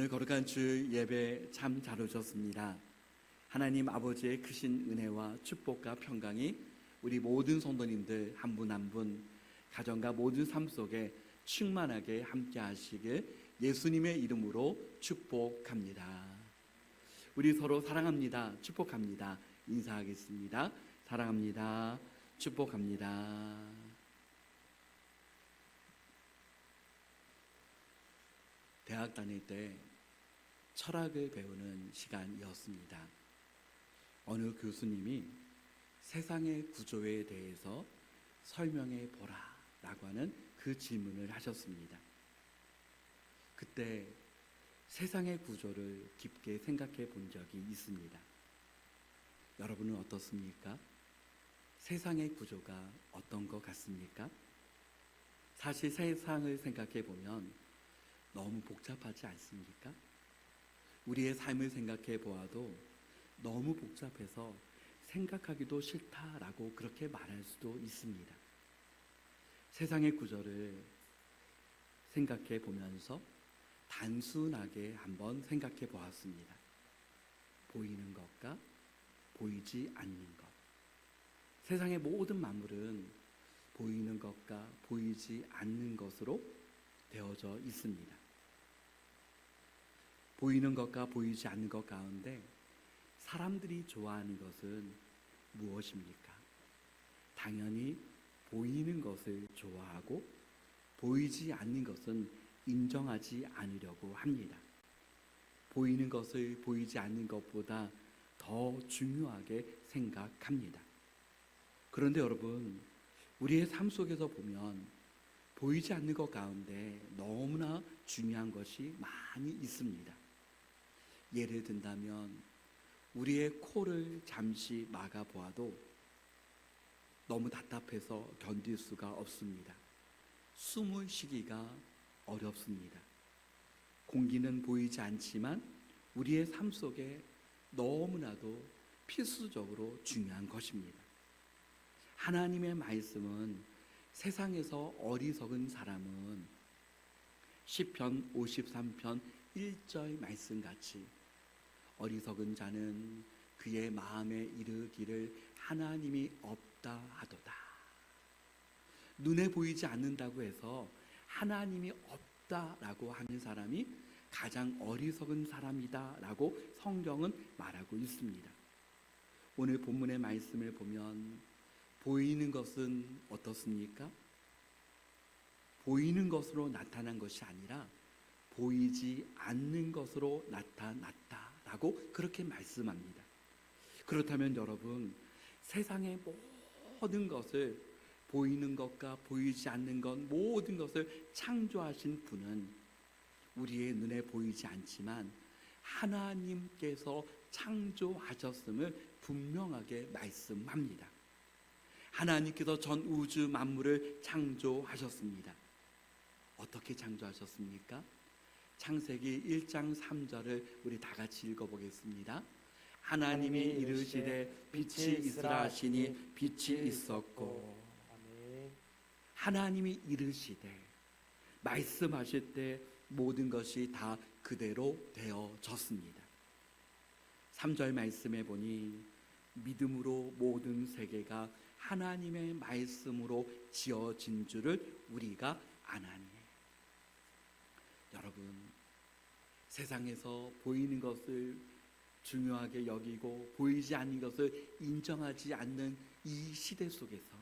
오늘 거룩한 주 예배 참 잘 오셨습니다. 하나님 아버지의 크신 은혜와 축복과 평강이 우리 모든 성도님들 한 분 한 분 가정과 모든 삶 속에 충만하게 함께 하시길 예수님의 이름으로 축복합니다. 우리 서로 사랑합니다. 축복합니다. 인사하겠습니다. 사랑합니다. 축복합니다. 대학 다닐 때 철학을 배우는 시간이었습니다. 어느 교수님이 세상의 구조에 대해서 설명해 보라 라고 하는 그 질문을 하셨습니다. 그때 세상의 구조를 깊게 생각해 본 적이 있습니다. 여러분은 어떻습니까? 세상의 구조가 어떤 것 같습니까? 사실 세상을 생각해 보면 너무 복잡하지 않습니까? 우리의 삶을 생각해 보아도 너무 복잡해서 생각하기도 싫다라고 그렇게 말할 수도 있습니다. 세상의 구조를 생각해 보면서 단순하게 한번 생각해 보았습니다. 보이는 것과 보이지 않는 것. 세상의 모든 만물은 보이는 것과 보이지 않는 것으로 되어져 있습니다. 보이는 것과 보이지 않는 것 가운데 사람들이 좋아하는 것은 무엇입니까? 당연히 보이는 것을 좋아하고 보이지 않는 것은 인정하지 않으려고 합니다. 보이는 것을 보이지 않는 것보다 더 중요하게 생각합니다. 그런데 여러분, 우리의 삶 속에서 보면 보이지 않는 것 가운데 너무나 중요한 것이 많이 있습니다. 예를 든다면 우리의 코를 잠시 막아보아도 너무 답답해서 견딜 수가 없습니다. 숨을 쉬기가 어렵습니다. 공기는 보이지 않지만 우리의 삶 속에 너무나도 필수적으로 중요한 것입니다. 하나님의 말씀은 세상에서 어리석은 사람은 시편 53편 1절 말씀같이 어리석은 자는 그의 마음에 이르기를 하나님이 없다 하도다. 눈에 보이지 않는다고 해서 하나님이 없다라고 하는 사람이 가장 어리석은 사람이다 라고 성경은 말하고 있습니다. 오늘 본문의 말씀을 보면 보이는 것은 어떻습니까? 보이는 것으로 나타난 것이 아니라 보이지 않는 것으로 나타났다라고 그렇게 말씀합니다. 그렇다면 여러분, 세상의 모든 것을 보이는 것과 보이지 않는 것 모든 것을 창조하신 분은 우리의 눈에 보이지 않지만 하나님께서 창조하셨음을 분명하게 말씀합니다. 하나님께서 전 우주 만물을 창조하셨습니다. 어떻게 창조하셨습니까? 창세기 1장 3절을 우리 다 같이 읽어보겠습니다. 하나님이 이르시되 빛이 있으라 하시니 빛이 있었고. 하나님이 이르시되 말씀하실 때 모든 것이 다 그대로 되어졌습니다. 3절 말씀해 보니 믿음으로 모든 세계가 하나님의 말씀으로 지어진 줄을 우리가 아나니. 여러분, 세상에서 보이는 것을 중요하게 여기고 보이지 않는 것을 인정하지 않는 이 시대 속에서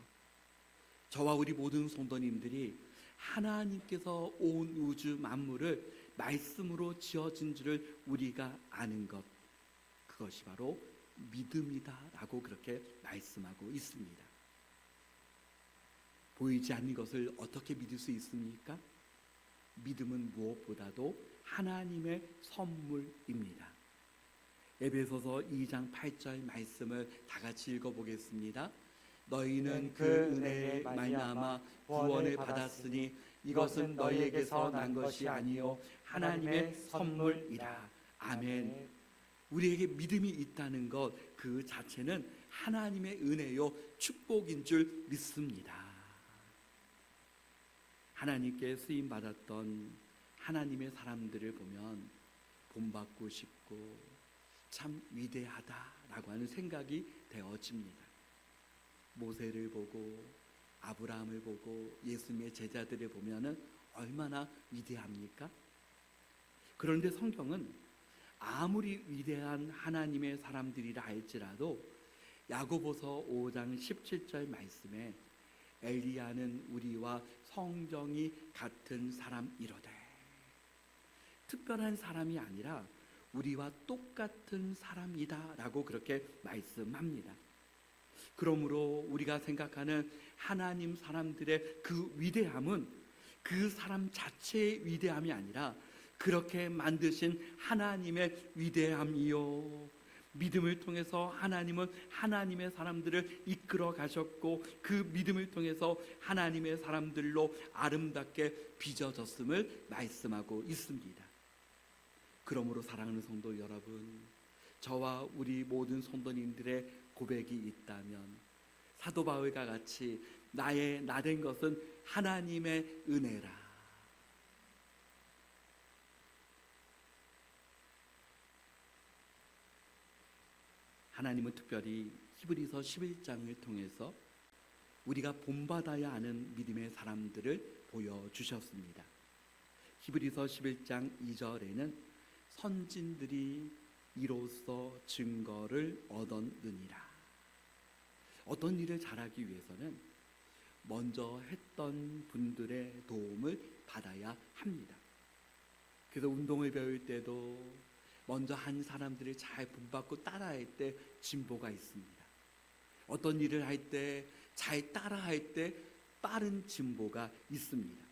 저와 우리 모든 성도님들이 하나님께서 온 우주 만물을 말씀으로 지어진 줄을 우리가 아는 것, 그것이 바로 믿음이다 라고 그렇게 말씀하고 있습니다. 보이지 않는 것을 어떻게 믿을 수 있습니까? 믿음은 무엇보다도 하나님의 선물입니다. 에베소서 2장 8절 말씀을 다 같이 읽어보겠습니다. 너희는 그 은혜에 말미암아 구원을 받았으니 이것은 너희에게서 난 것이 아니요 하나님의 선물이라. 아멘. 우리에게 믿음이 있다는 것 그 자체는 하나님의 은혜요 축복인 줄 믿습니다. 하나님께 쓰임 받았던 하나님의 사람들을 보면 본받고 싶고 참 위대하다라고 하는 생각이 되어집니다. 모세를 보고 아브라함을 보고 예수님의 제자들을 보면은 얼마나 위대합니까? 그런데 성경은 아무리 위대한 하나님의 사람들이라 할지라도 야고보서 5장 17절 말씀에 엘리야는 우리와 성정이 같은 사람이로되, 특별한 사람이 아니라 우리와 똑같은 사람이다 라고 그렇게 말씀합니다. 그러므로 우리가 생각하는 하나님 사람들의 그 위대함은 그 사람 자체의 위대함이 아니라 그렇게 만드신 하나님의 위대함이요, 믿음을 통해서 하나님은 하나님의 사람들을 이끌어 가셨고 그 믿음을 통해서 하나님의 사람들로 아름답게 빚어졌음을 말씀하고 있습니다. 그러므로 사랑하는 성도 여러분, 저와 우리 모든 성도님들의 고백이 있다면 사도 바울과 같이 나의 나된 것은 하나님의 은혜라. 하나님은 특별히 히브리서 11장을 통해서 우리가 본받아야 하는 믿음의 사람들을 보여주셨습니다. 히브리서 11장 2절에는 선진들이 이로써 증거를 얻었느니라. 어떤 일을 잘하기 위해서는 먼저 했던 분들의 도움을 받아야 합니다. 그래서 운동을 배울 때도 먼저 한 사람들을 잘 본받고 따라할 때 진보가 있습니다. 어떤 일을 할 때 잘 따라할 때 빠른 진보가 있습니다.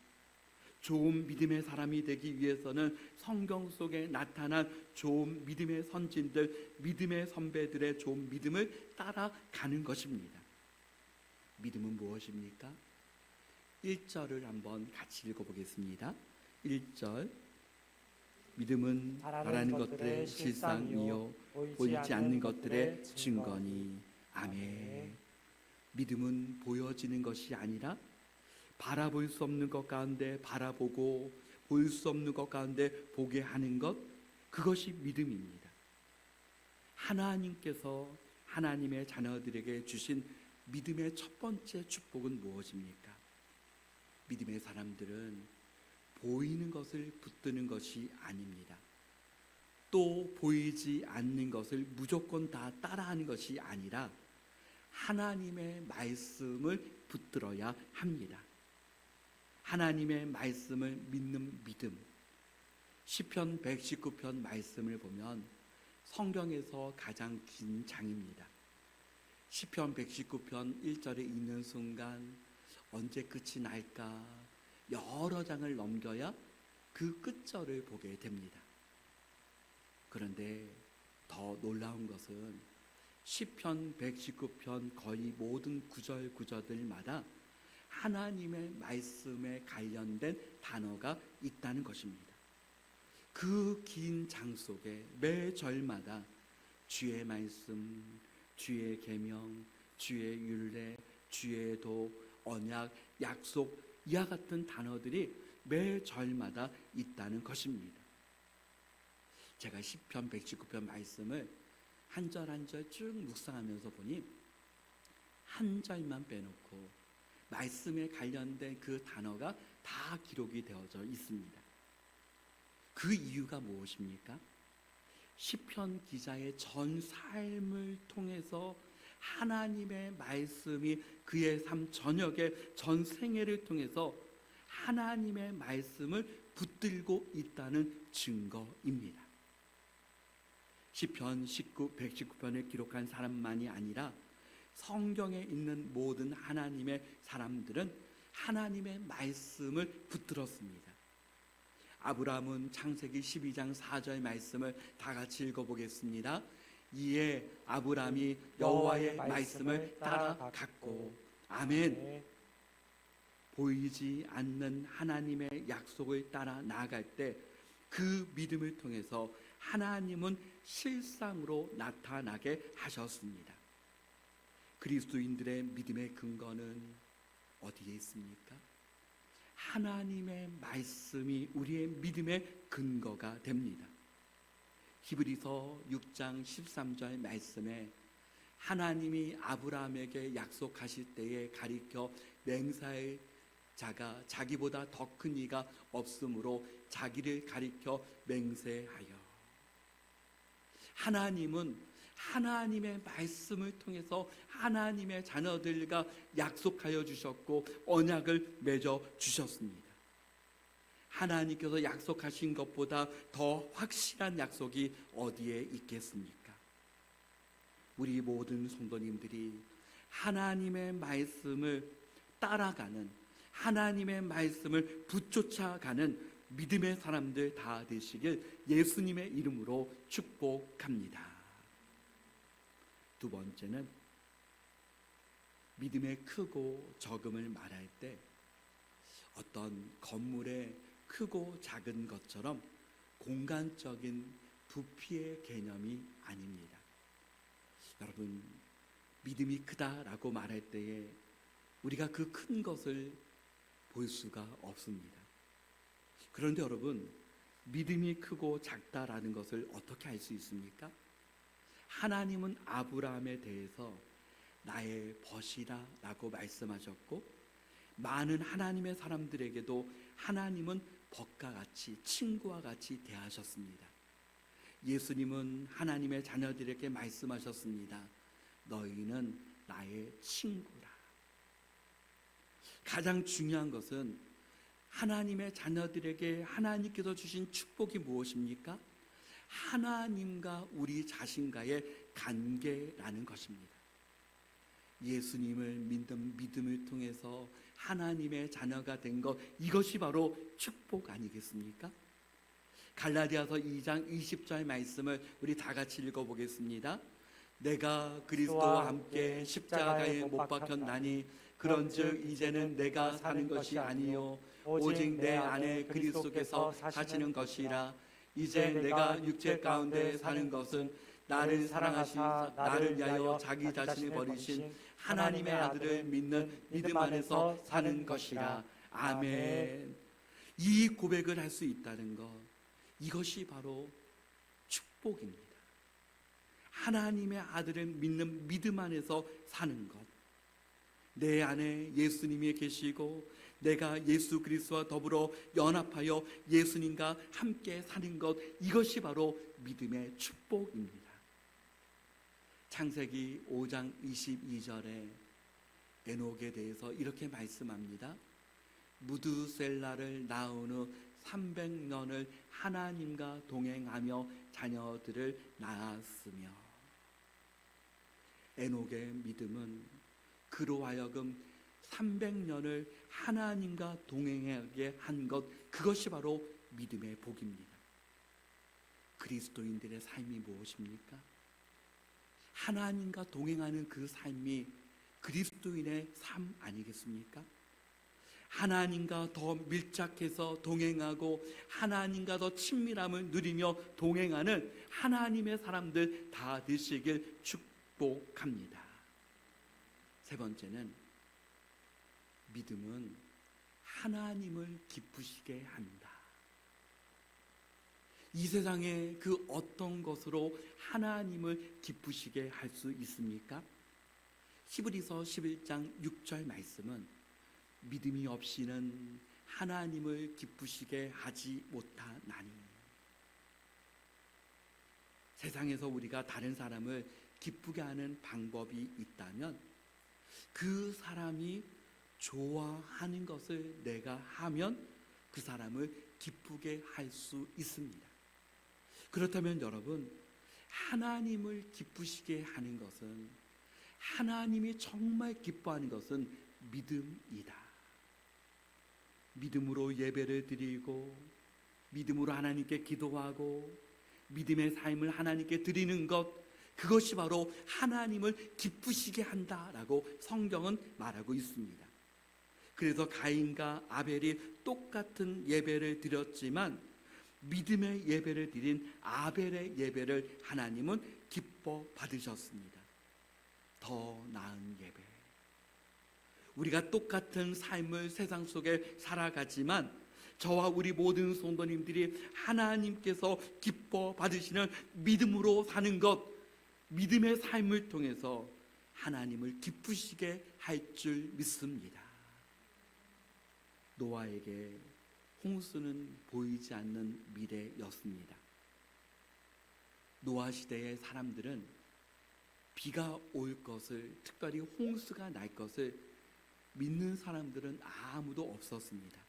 좋은 믿음의 사람이 되기 위해서는 성경 속에 나타난 좋은 믿음의 선진들, 믿음의 선배들의 좋은 믿음을 따라가는 것입니다. 믿음은 무엇입니까? 1절을 한번 같이 읽어보겠습니다. 1절, 믿음은 바라는 것들의 실상이요 보이지 않는 것들의 증거니. 아멘. 믿음은 보여지는 것이 아니라 바라볼 수 없는 것 가운데 바라보고 볼 수 없는 것 가운데 보게 하는 것, 그것이 믿음입니다. 하나님께서 하나님의 자녀들에게 주신 믿음의 첫 번째 축복은 무엇입니까? 믿음의 사람들은 보이는 것을 붙드는 것이 아닙니다. 또 보이지 않는 것을 무조건 다 따라하는 것이 아니라 하나님의 말씀을 붙들어야 합니다. 하나님의 말씀을 믿는 믿음. 시편 119편 말씀을 보면 성경에서 가장 긴 장입니다. 시편 119편 1절에 읽는 순간 언제 끝이 날까 여러 장을 넘겨야 그 끝절을 보게 됩니다. 그런데 더 놀라운 것은 시편 119편 거의 모든 구절마다 하나님의 말씀에 관련된 단어가 있다는 것입니다. 그 긴 장 속에 매 절마다 주의 말씀, 주의 계명, 주의 율례, 주의 도, 언약, 약속, 이와 같은 단어들이 매 절마다 있다는 것입니다. 제가 시편 119편 말씀을 한 절 한 절 쭉 묵상하면서 보니 한 절만 빼놓고 말씀에 관련된 그 단어가 다 기록이 되어져 있습니다. 그 이유가 무엇입니까? 시편 기자의 전 삶을 통해서 하나님의 말씀이 그의 삶 전역의 전 생애를 통해서 하나님의 말씀을 붙들고 있다는 증거입니다. 시편 119편을 기록한 사람만이 아니라 성경에 있는 모든 하나님의 사람들은 하나님의 말씀을 붙들었습니다. 아브라함은 창세기 12장 4절 말씀을 다 같이 읽어보겠습니다. 이에 아브라함이 여호와의 말씀을 따라갔고. 아멘. 보이지 않는 하나님의 약속을 따라 나아갈 때 그 믿음을 통해서 하나님은 실상으로 나타나게 하셨습니다. 그리스도인들의 믿음의 근거는 어디에 있습니까? 하나님의 말씀이 우리의 믿음의 근거가 됩니다. 히브리서 6장 13절 말씀에 하나님이 아브라함에게 약속하실 때에 가리켜 맹세할 자가 자기보다 더 큰 이가 없으므로 자기를 가리켜 맹세하여. 하나님은 하나님의 말씀을 통해서 하나님의 자녀들과 약속하여 주셨고 언약을 맺어 주셨습니다. 하나님께서 약속하신 것보다 더 확실한 약속이 어디에 있겠습니까? 우리 모든 성도님들이 하나님의 말씀을 따라가는, 하나님의 말씀을 붙쫓아가는 믿음의 사람들 다 되시길 예수님의 이름으로 축복합니다. 두 번째는 믿음의 크고 적음을 말할 때 어떤 건물의 크고 작은 것처럼 공간적인 부피의 개념이 아닙니다. 여러분, 믿음이 크다라고 말할 때에 우리가 그 큰 것을 볼 수가 없습니다. 그런데 여러분, 믿음이 크고 작다라는 것을 어떻게 알 수 있습니까? 하나님은 아브라함에 대해서 나의 벗이라 라고 말씀하셨고, 많은 하나님의 사람들에게도 하나님은 벗과 같이, 친구와 같이 대하셨습니다. 예수님은 하나님의 자녀들에게 말씀하셨습니다. 너희는 나의 친구라. 가장 중요한 것은 하나님의 자녀들에게 하나님께서 주신 축복이 무엇입니까? 하나님과 우리 자신과의 관계라는 것입니다. 예수님을 믿는 믿음을 통해서 하나님의 자녀가 된 것, 이것이 바로 축복 아니겠습니까? 갈라디아서 2장 20절 말씀을 우리 다 같이 읽어보겠습니다. 내가 그리스도와 함께 십자가에 못 박혔나니 그런즉 이제는 내가 사는 것이 아니요 오직 내 안에 그리스도께서 사시는 것이라. 이제 내가 육체 가운데 사는 것은 나를 사랑하시사 나를 위하여 자기 자신을 버리신 하나님의 아들을 믿는 믿음 안에서 사는 것이라. 아멘. 이 고백을 할 수 있다는 것, 이것이 바로 축복입니다. 하나님의 아들을 믿는 믿음 안에서 사는 것, 내 안에 예수님이 계시고 내가 예수 그리스도와 더불어 연합하여 예수님과 함께 사는 것, 이것이 바로 믿음의 축복입니다. 창세기 5장 22절에 에녹에 대해서 이렇게 말씀합니다. 무두셀라를 낳은 후 300년을 하나님과 동행하며 자녀들을 낳았으며. 에녹의 믿음은 그로 하여금 300년을 하나님과 동행하게 한 것, 그것이 바로 믿음의 복입니다. 그리스도인들의 삶이 무엇입니까? 하나님과 동행하는 그 삶이 그리스도인의 삶 아니겠습니까? 하나님과 더 밀착해서 동행하고 하나님과 더 친밀함을 누리며 동행하는 하나님의 사람들 다 되시길 축복합니다. 세 번째는 믿음은 하나님을 기쁘시게 한다. 이 세상의 그 어떤 것으로 하나님을 기쁘시게 할 수 있습니까? 히브리서 11장 6절 말씀은 믿음이 없이는 하나님을 기쁘시게 하지 못하나니. 세상에서 우리가 다른 사람을 기쁘게 하는 방법이 있다면 그 사람이 좋아하는 것을 내가 하면 그 사람을 기쁘게 할 수 있습니다. 그렇다면 여러분, 하나님을 기쁘시게 하는 것은, 하나님이 정말 기뻐하는 것은 믿음이다. 믿음으로 예배를 드리고 믿음으로 하나님께 기도하고 믿음의 삶을 하나님께 드리는 것, 그것이 바로 하나님을 기쁘시게 한다라고 성경은 말하고 있습니다. 그래서 가인과 아벨이 똑같은 예배를 드렸지만 믿음의 예배를 드린 아벨의 예배를 하나님은 기뻐 받으셨습니다. 더 나은 예배. 우리가 똑같은 삶을 세상 속에 살아가지만 저와 우리 모든 성도님들이 하나님께서 기뻐 받으시는 믿음으로 사는 것, 믿음의 삶을 통해서 하나님을 기쁘시게 할 줄 믿습니다. 노아에게 홍수는 보이지 않는 미래였습니다. 노아 시대의 사람들은 비가 올 것을, 특별히 홍수가 날 것을 믿는 사람들은 아무도 없었습니다.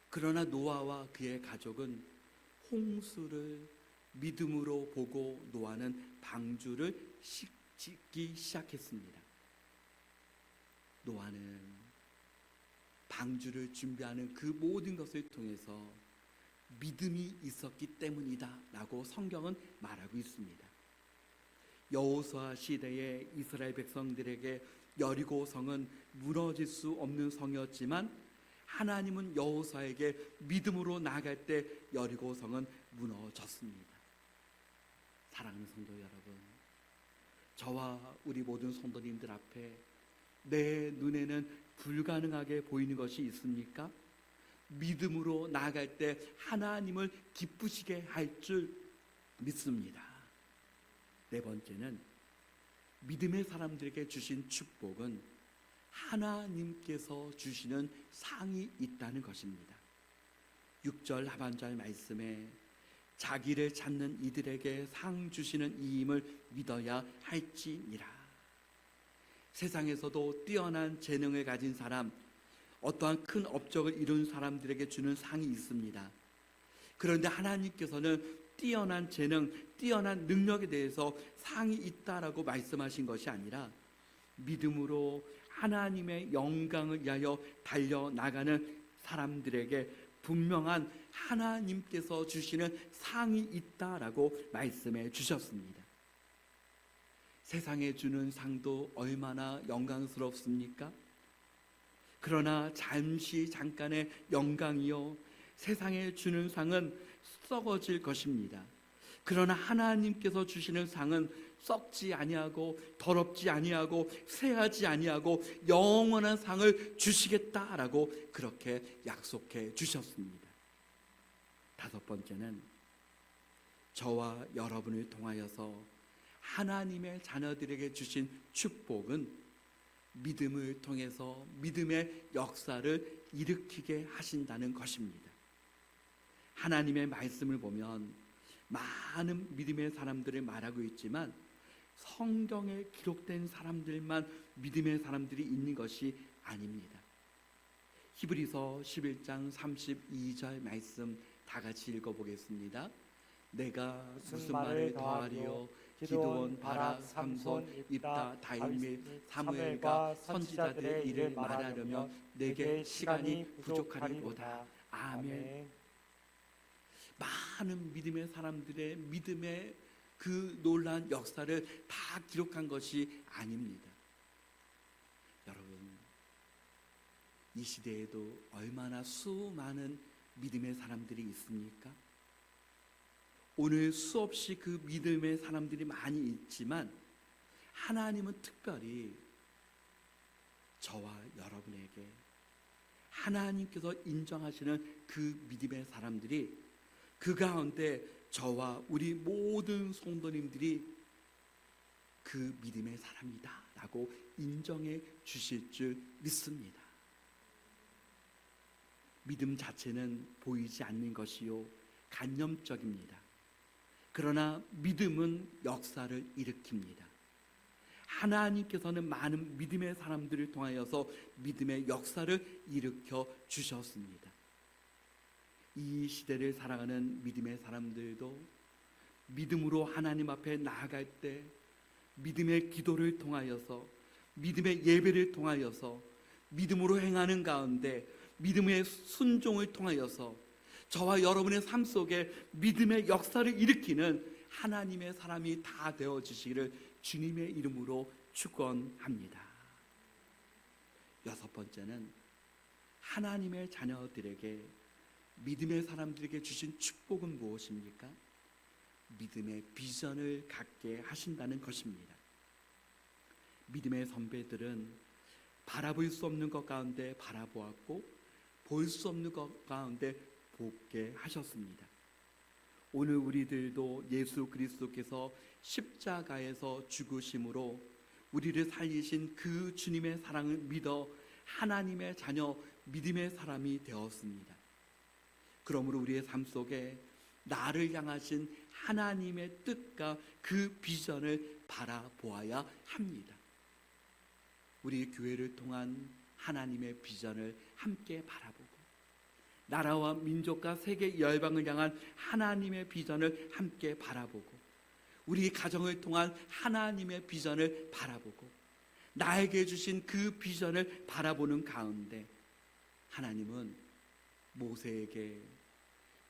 그러나 노아와 그의 가족은 홍수를 믿음으로 보고 노아는 방주를 짓기 시작했습니다. 노아는 방주를 준비하는 그 모든 것을 통해서 믿음이 있었기 때문이다 라고 성경은 말하고 있습니다. 여호수아 시대의 이스라엘 백성들에게 여리고 성은 무너질 수 없는 성이었지만 하나님은 여호수아에게 믿음으로 나아갈 때 여리고 성은 무너졌습니다. 사랑하는 성도 여러분, 저와 우리 모든 성도님들 앞에 내 눈에는 불가능하게 보이는 것이 있습니까? 믿음으로 나아갈 때 하나님을 기쁘시게 할 줄 믿습니다. 네 번째는 믿음의 사람들에게 주신 축복은 하나님께서 주시는 상이 있다는 것입니다. 6절 하반절 말씀에 자기를 찾는 이들에게 상 주시는 이임을 믿어야 할지니라. 세상에서도 뛰어난 재능을 가진 사람, 어떠한 큰 업적을 이룬 사람들에게 주는 상이 있습니다. 그런데 하나님께서는 뛰어난 재능, 뛰어난 능력에 대해서 상이 있다라고 말씀하신 것이 아니라 믿음으로 하나님의 영광을 위하여 달려나가는 사람들에게 분명한 하나님께서 주시는 상이 있다라고 말씀해 주셨습니다. 세상에 주는 상도 얼마나 영광스럽습니까? 그러나 잠깐의 영광이요, 세상에 주는 상은 썩어질 것입니다. 그러나 하나님께서 주시는 상은 썩지 아니하고 더럽지 아니하고 쇠하지 아니하고 영원한 상을 주시겠다라고 그렇게 약속해 주셨습니다. 다섯 번째는 저와 여러분을 통하여서 하나님의 자녀들에게 주신 축복은 믿음을 통해서 믿음의 역사를 일으키게 하신다는 것입니다. 하나님의 말씀을 보면 많은 믿음의 사람들을 말하고 있지만 성경에 기록된 사람들만 믿음의 사람들이 있는 것이 아닙니다. 히브리서 11장 32절 말씀 다 같이 읽어보겠습니다. 내가 무슨 말을 더하리요? 기드온, 바락, 삼손, 입다, 다윗 및 사무엘과 선지자들의 일을 말하려면 내게 시간이 부족하리로다. 아멘. 많은 믿음의 사람들의 믿음의 그 놀라운 역사를 다 기록한 것이 아닙니다. 여러분, 이 시대에도 얼마나 수많은 믿음의 사람들이 있습니까? 오늘 수없이 그 믿음의 사람들이 많이 있지만 하나님은 특별히 저와 여러분에게 하나님께서 인정하시는 그 믿음의 사람들이, 그 가운데 저와 우리 모든 성도님들이 그 믿음의 사람이다 라고 인정해 주실 줄 믿습니다. 믿음 자체는 보이지 않는 것이요 간접적입니다. 그러나 믿음은 역사를 일으킵니다. 하나님께서는 많은 믿음의 사람들을 통하여서 믿음의 역사를 일으켜 주셨습니다. 이 시대를 살아가는 믿음의 사람들도 믿음으로 하나님 앞에 나아갈 때 믿음의 기도를 통하여서, 믿음의 예배를 통하여서, 믿음으로 행하는 가운데 믿음의 순종을 통하여서 저와 여러분의 삶 속에 믿음의 역사를 일으키는 하나님의 사람이 다 되어주시기를 주님의 이름으로 축원합니다. 여섯 번째는 하나님의 자녀들에게, 믿음의 사람들에게 주신 축복은 무엇입니까? 믿음의 비전을 갖게 하신다는 것입니다. 믿음의 선배들은 바라볼 수 없는 것 가운데 바라보았고 볼 수 없는 것 가운데 보게 하셨습니다. 오늘 우리들도 예수 그리스도께서 십자가에서 죽으심으로 우리를 살리신 그 주님의 사랑을 믿어 하나님의 자녀, 믿음의 사람이 되었습니다. 그러므로 우리의 삶 속에 나를 향하신 하나님의 뜻과 그 비전을 바라보아야 합니다. 우리 교회를 통한 하나님의 비전을 함께 바라보고, 나라와 민족과 세계 열방을 향한 하나님의 비전을 함께 바라보고, 우리 가정을 통한 하나님의 비전을 바라보고, 나에게 주신 그 비전을 바라보는 가운데 하나님은 모세에게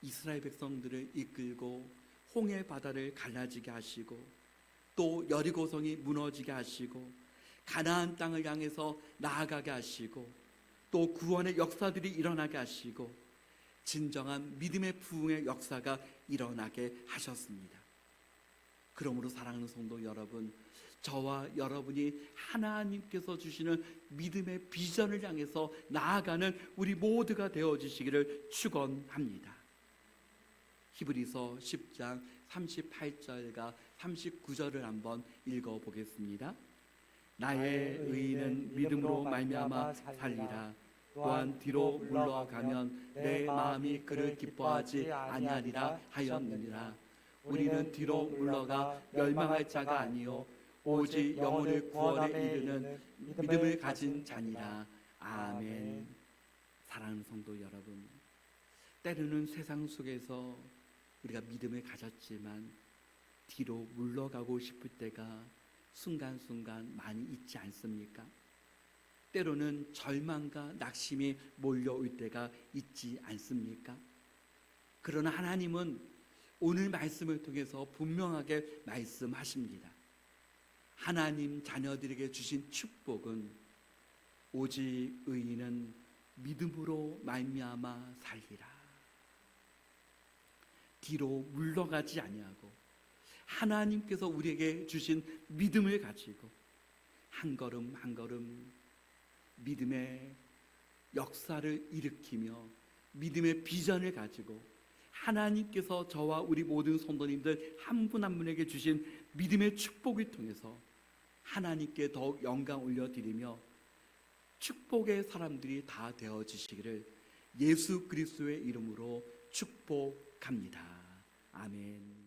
이스라엘 백성들을 이끌고 홍해 바다를 갈라지게 하시고, 또 여리고성이 무너지게 하시고, 가나안 땅을 향해서 나아가게 하시고, 또 구원의 역사들이 일어나게 하시고, 진정한 믿음의 부흥의 역사가 일어나게 하셨습니다. 그러므로 사랑하는 성도 여러분, 저와 여러분이 하나님께서 주시는 믿음의 비전을 향해서 나아가는 우리 모두가 되어주시기를 축원합니다. 히브리서 10장 38절과 39절을 한번 읽어보겠습니다. 나의 의인은 믿음으로 말미암아 살리라. 또한 뒤로 물러가면 내 마음이 그를 기뻐하지 아니하리라 하였느니라. 우리는 뒤로 물러가 멸망할 자가 아니요 오직 영혼을 구원에 이르는 믿음을 가진 자니라. 아멘. 사랑하는 성도 여러분, 때로는 세상 속에서 우리가 믿음을 가졌지만 뒤로 물러가고 싶을 때가 순간순간 많이 있지 않습니까? 때로는 절망과 낙심이 몰려올 때가 있지 않습니까? 그러나 하나님은 오늘 말씀을 통해서 분명하게 말씀하십니다. 하나님 자녀들에게 주신 축복은 오직 의인은 믿음으로 말미암아 살리라. 뒤로 물러가지 아니하고 하나님께서 우리에게 주신 믿음을 가지고 한 걸음 한 걸음 믿음의 역사를 일으키며 믿음의 비전을 가지고 하나님께서 저와 우리 모든 성도님들 한 분 한 분에게 주신 믿음의 축복을 통해서 하나님께 더욱 영광 올려드리며 축복의 사람들이 다 되어지시기를 예수 그리스도의 이름으로 축복합니다. 아멘.